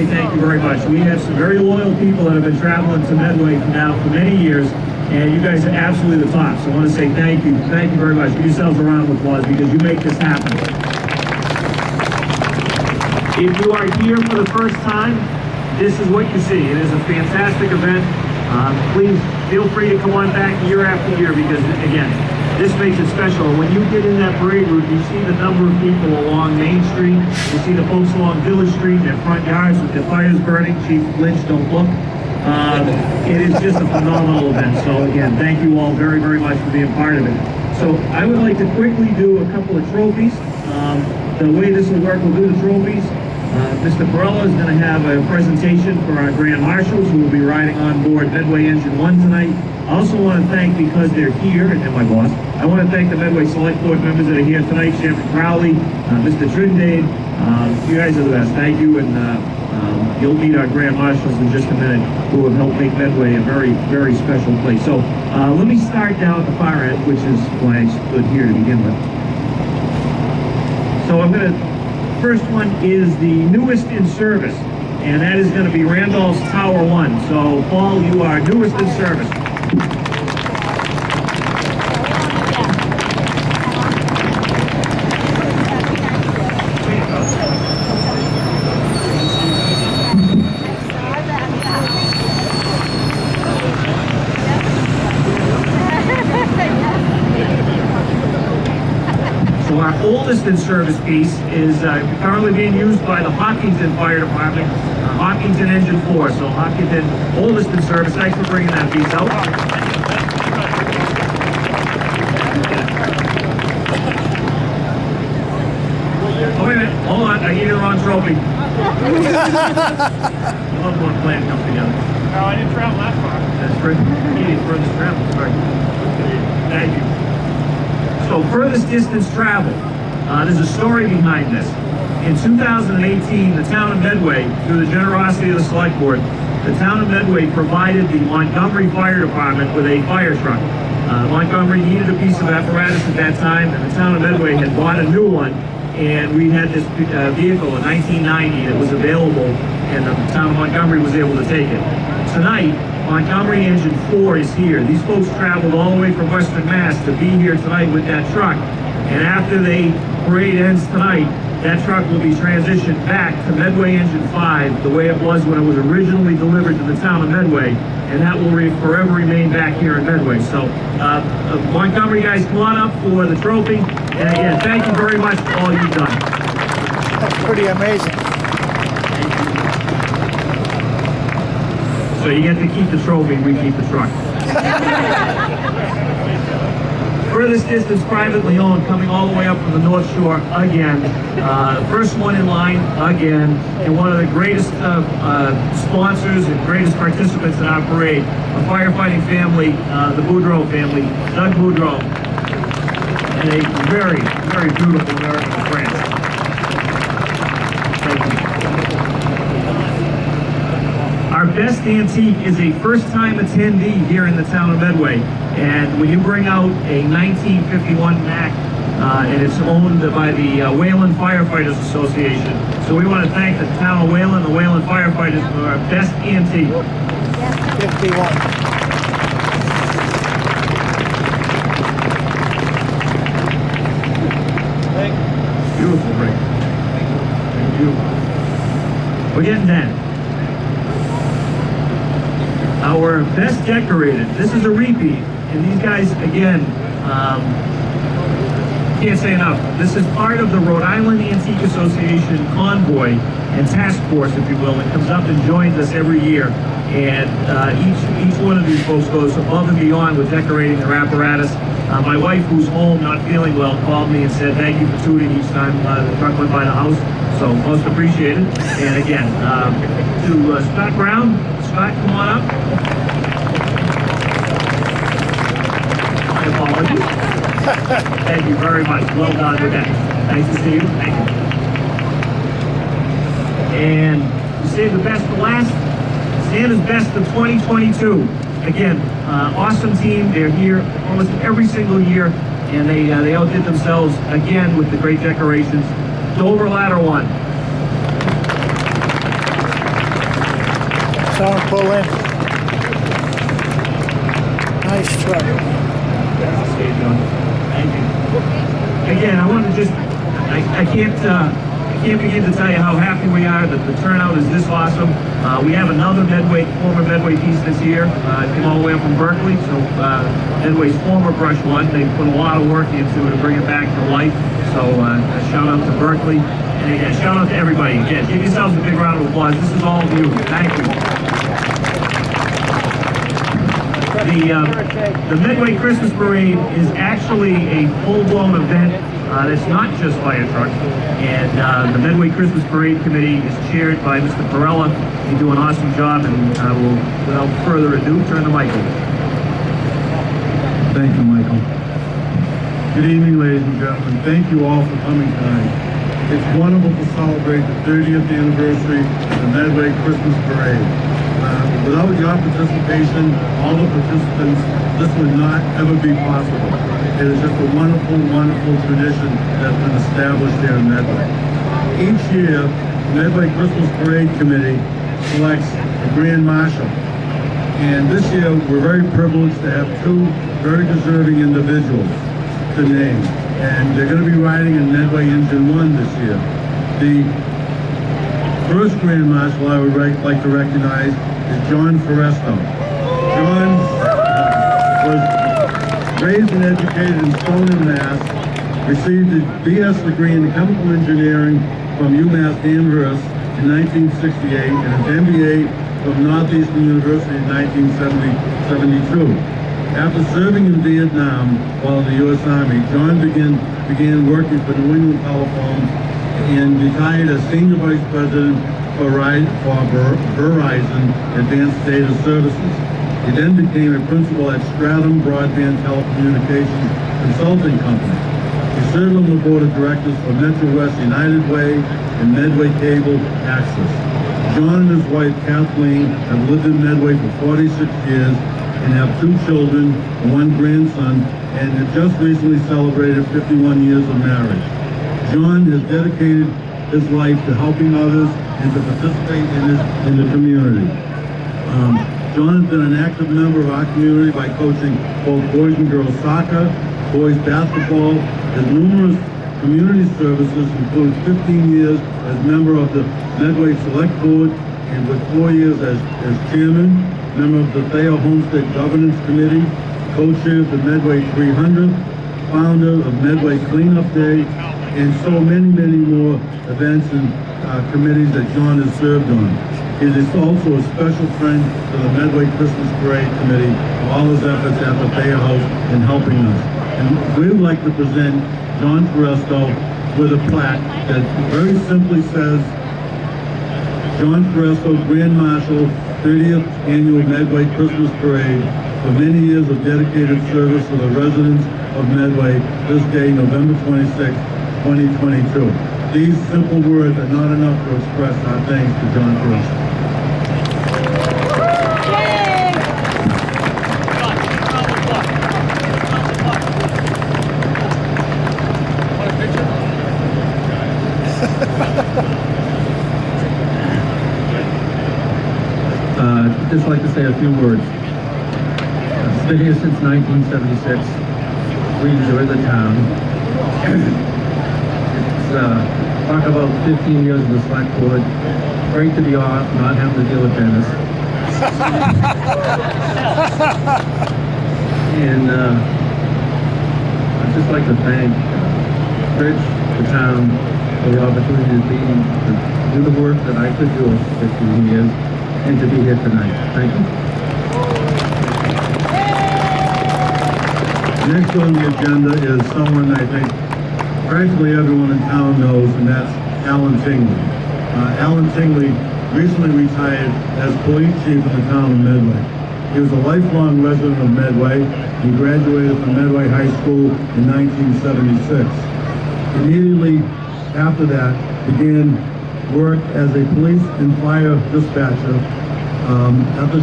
say thank you very much. We have some very loyal people that have been traveling to Medway now for many years, and you guys are absolutely the top. So I want to say thank you. Thank you very much. Give yourselves a round of applause because you make this happen. If you are here for the first time, this is what you see. It is a fantastic event. Please feel free to come on back year after year because, again, this makes it special. When you get in that parade route, you see the number of people along Main Street. You see the folks along Village Street in their front yards with their fires burning. Chief Lynch, don't look. It is just a phenomenal event. So again, thank you all very, very much for being part of it. So I would like to quickly do a couple of trophies. The way this will work, we'll do the trophies. Mr. Perella is going to have a presentation for our Grand Marshals who will be riding on board Medway Engine 1 tonight. I also want to thank, because they're here, and my boss, I want to thank the Medway Select Board members that are here tonight, Chairman Crowley, Mr. Trindade. You guys are the best. Thank you, and you'll meet our Grand Marshals in just a minute who have helped make Medway a very, very special place. So let me start down at the far end, which is why I stood here to begin with. So I'm going to... First one is the newest in service, and that is going to be Randolph's Tower 1. So, Paul, you are newest in service. So our oldest in service piece is currently being used by the Hopkinton Fire Department, Hopkinton Engine 4. So Hopkinton, oldest in service. Thanks for bringing that piece out. Oh, wait a minute. Hold on. I gave you the wrong trophy. I love when a plan comes together. No, I didn't travel that far. That's furthest travel. Sorry. Thank you. So furthest distance travel, there's a story behind this. In 2018, the town of Medway, through the generosity of the select board, the town of Medway provided the Montgomery Fire Department with a fire truck. Montgomery needed a piece of apparatus at that time, and the town of Medway had bought a new one, and we had this vehicle in 1990 that was available, and the town of Montgomery was able to take it. Tonight, Montgomery Engine 4 is here. These folks traveled all the way from Western Mass to be here tonight with that truck. And after the parade ends tonight, that truck will be transitioned back to Medway Engine 5, the way it was when it was originally delivered to the town of Medway. And that will forever remain back here in Medway. So, Montgomery guys, come on up for the trophy. And again, thank you very much for all you've done. That's pretty amazing. So you get to keep the trophy, we keep the truck. Furthest distance privately owned, coming all the way up from the North Shore again. First one in line again, and one of the greatest sponsors and greatest participants in our parade, a firefighting family, the Boudreau family, Doug Boudreau, and a very, very beautiful American France. Thank you. Our best antique is a first-time attendee here in the town of Medway, and when you bring out a 1951 Mack, and it's owned by the Wayland Firefighters Association. So we want to thank the town of Wayland, the Wayland Firefighters, for our best antique. 51. Beautiful, Rick. Thank you. We're getting that. Our best decorated, this is a repeat, and these guys, again, can't say enough. This is part of the Rhode Island Antique Association convoy and task force, if you will, that comes up and joins us every year. And each one of these folks goes above and beyond with decorating their apparatus. My wife, who's home not feeling well, called me and said thank you for tooting each time the truck went by the house. So most appreciated. And again, to Scott Brown, Scott, come on up. My apologies. Thank you very much. Well done with that. Nice to see you. Thank you. And to save the best for last, Santa's Best of 2022. Again, awesome team. They're here almost every single year, and they outdid themselves again with the great decorations. Dover Ladder 1. Saw him pull in. Nice truck. Thank you. Again, I want to just, I can't begin to tell you how happy we are that the turnout is this awesome. We have another former Medway piece this year. It came all the way up from Berkeley, so Medway's former Brush One. They put a lot of work into it to bring it back to life. So a shout out to Berkeley. And again, shout out to everybody. Again, give yourselves a big round of applause. This is all of you. Thank you. The Medway Christmas Parade is actually a full-blown event. It's not just fire trucks. And the Medway Christmas Parade Committee is chaired by Mr. Perella. They do an awesome job, and I will, without further ado, turn the mic over. Thank you, Michael. Good evening, ladies and gentlemen. Thank you all for coming tonight. It's wonderful to celebrate the 30th anniversary of the Medway Christmas Parade. Without your participation, all the participants, this would not ever be possible. It is just a wonderful, wonderful tradition that's been established here in Medway. Each year, the Medway Christmas Parade Committee selects a Grand Marshal. And this year, we're very privileged to have two very deserving individuals to name. And they're going to be riding in Medway Engine 1 this year. The first Grand Marshal I would like to recognize is John Foresto. John was raised and educated in Stoneham, Mass., received a BS degree in chemical engineering from UMass Amherst in 1968 and his MBA from Northeastern University in 1972. After serving in Vietnam while in the U.S. Army, John began working for New England Telephone and retired as Senior Vice President for Verizon Advanced Data Services. He then became a principal at Stratum Broadband Telecommunications Consulting Company. He served on the board of directors for Metro West United Way and Medway Cable Access. John and his wife Kathleen have lived in Medway for 46 years and have 2 children and 1 grandson, and have just recently celebrated 51 years of marriage. John has dedicated his life to helping others and to participate in the community. John has been an active member of our community by coaching both boys and girls soccer, boys basketball, his numerous community services include 15 years as member of the Medway Select Board and with 4 years as chairman, member of the Thayer Homestead Governance Committee, co-chair of the Medway 300, founder of Medway Cleanup Day, and so many, many more events and committees that John has served on. He is also a special friend to the Medway Christmas Parade Committee for all his efforts at the Thayer House in helping us. And we would like to present John Foresto with a plaque that very simply says, John Foresto, Grand Marshal, 30th Annual Medway Christmas Parade, for many years of dedicated service to the residents of Medway, this day, November 26, 2022. These simple words are not enough to express our thanks to John Foresto. I'd just like to say a few words. I've been here since 1976. We enjoy the town. It's talk about 15 years of the select board. Great to be off, not having to deal with Dennis. And I'd just like to thank Rich, the town, for the opportunity to do the work that I could do for 15 years. And to be here tonight. Thank you. Next on the agenda is someone I think practically everyone in town knows, and that's Alan Tingley. Alan Tingley recently retired as police chief in the town of Medway. He was a lifelong resident of Medway. He graduated from Medway High School in 1976. Immediately after that, began work as a police and fire dispatcher at the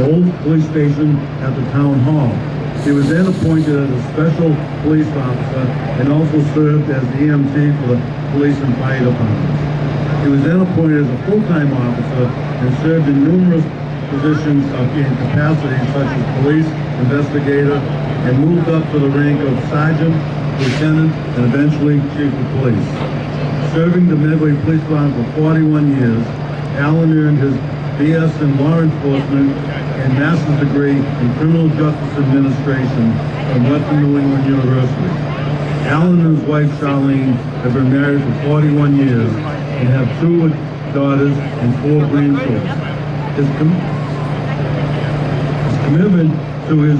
old police station at the town hall. He was then appointed as a special police officer and also served as the EMT for the police and fire departments. He was then appointed as a full-time officer and served in numerous positions in capacities such as police, investigator, and moved up to the rank of sergeant, lieutenant, and eventually chief of police. Serving the Medway Police Department for 41 years, Alan earned his BS in law enforcement and master's degree in criminal justice administration from Western New England University. Alan and his wife Charlene have been married for 41 years and have 2 daughters and 4 grandchildren. His commitment to his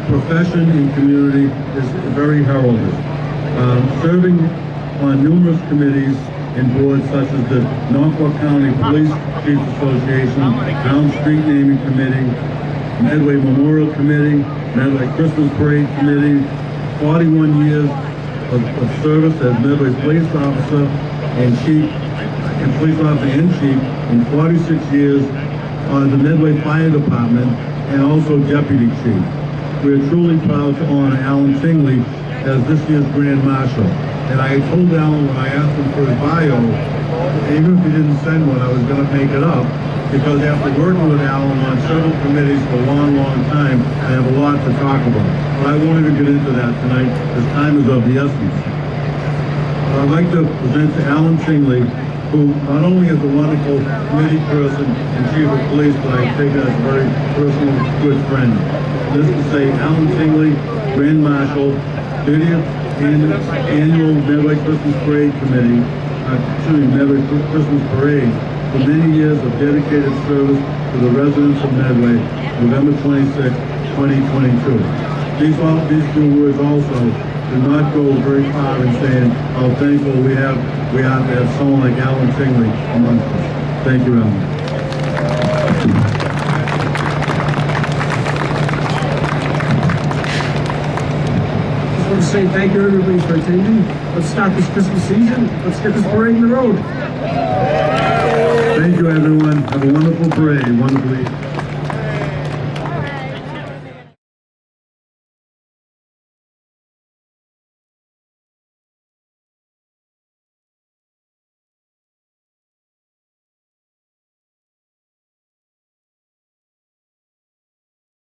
profession and community is very heralded. Serving on numerous committees and boards such as the Norfolk County Police Chiefs Association, Town Street Naming Committee, Medway Memorial Committee, Medway Christmas Parade Committee, 41 years of service as Medway Police Officer and Chief, and Police Officer and Chief, and 46 years on the Medway Fire Department, and also Deputy Chief. We are truly proud to honor Alan Tingley as this year's Grand Marshal. And I told Alan when I asked him for his bio, even if he didn't send one, I was going to make it up, because after working with Alan on several committees for a long, long time, I have a lot to talk about. But I won't even get into that tonight, as time is of the essence. I'd like to present to Alan Tingley, who not only is a wonderful committee person and chief of police, but I take it as a very personal, good friend. This is to say, Alan Tingley, Grand Marshal, 30th Annual Medway Christmas Parade Committee, Medway Christmas Parade, for many years of dedicated service to the residents of Medway, November 26, 2022. These 2 words also do not go very far in saying how thankful we are to have someone like Alan Tingley amongst us. Thank you, Alan. I want to say thank you everybody for attending. Let's start this Christmas season. Let's get this parade in the road. Thank you, everyone. Have a wonderful parade. Wonderful evening.